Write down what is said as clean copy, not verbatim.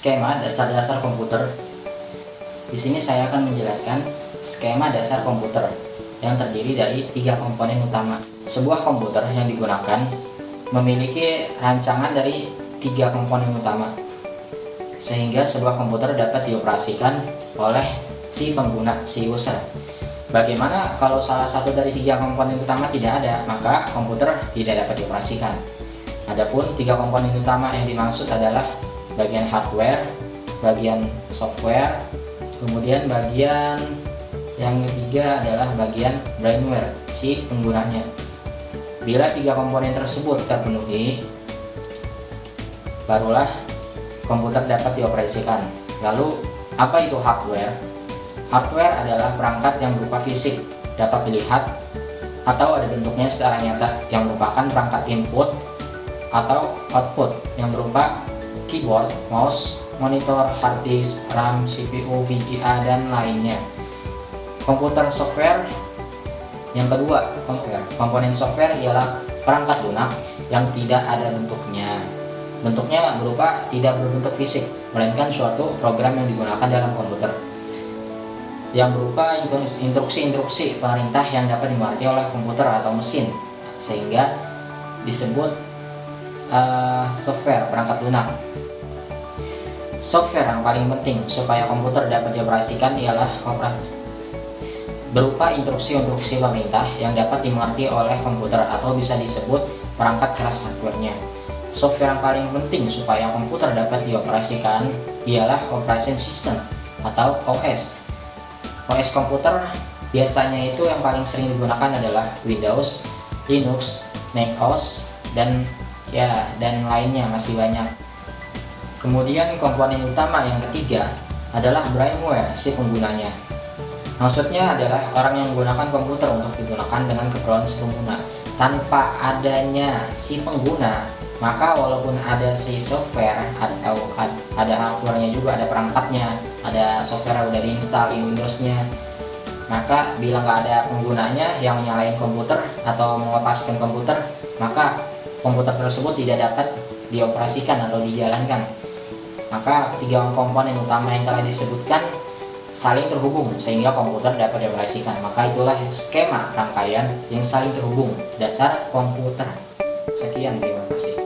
Skema dasar-dasar komputer. Di sini saya akan menjelaskan skema dasar komputer yang terdiri dari 3 komponen utama. Sebuah komputer yang digunakan memiliki rancangan dari 3 komponen utama, sehingga sebuah komputer dapat dioperasikan oleh si pengguna, si user. Bagaimana kalau salah satu dari 3 komponen utama tidak ada, maka komputer tidak dapat dioperasikan. Adapun 3 komponen utama yang dimaksud adalah bagian hardware, bagian software, kemudian bagian yang ketiga adalah bagian brainware, si penggunanya. Bila 3 komponen tersebut terpenuhi, barulah komputer dapat dioperasikan. Lalu, apa itu hardware? Hardware adalah perangkat yang berupa fisik, dapat dilihat atau ada bentuknya secara nyata, yang merupakan perangkat input atau output yang berupa keyboard, mouse, monitor, hard disk, RAM, CPU, VGA, dan lainnya. Komputer software yang kedua, komponen software ialah perangkat lunak yang tidak ada bentuknya. Bentuknya berupa tidak berbentuk fisik, melainkan suatu program yang digunakan dalam komputer, yang berupa instruksi-instruksi perintah yang dapat dimengerti oleh komputer atau mesin, sehingga disebut software, perangkat lunak. Software yang paling penting supaya komputer dapat dioperasikan ialah berupa instruksi-instruksi perintah yang dapat dimengerti oleh komputer atau bisa disebut perangkat keras hardware-nya. Software yang paling penting supaya komputer dapat dioperasikan ialah operation system atau OS. OS komputer biasanya itu yang paling sering digunakan adalah Windows, Linux, macOS, dan lainnya masih banyak. Kemudian komponen utama yang ketiga adalah brainware, si penggunanya. Maksudnya adalah orang yang menggunakan komputer untuk digunakan dengan keperluan si pengguna. Tanpa adanya si pengguna, maka walaupun ada si software atau ada hardware-nya juga, ada perangkatnya, ada software yang udah diinstal di Windows-nya, maka bila nggak ada penggunanya yang nyalain komputer atau mengoperasikan komputer, maka komputer tersebut tidak dapat dioperasikan atau dijalankan. Maka 3 komponen utama yang telah disebutkan saling terhubung sehingga komputer dapat dioperasikan. Maka itulah skema rangkaian yang saling terhubung dasar komputer. Sekian, terima kasih.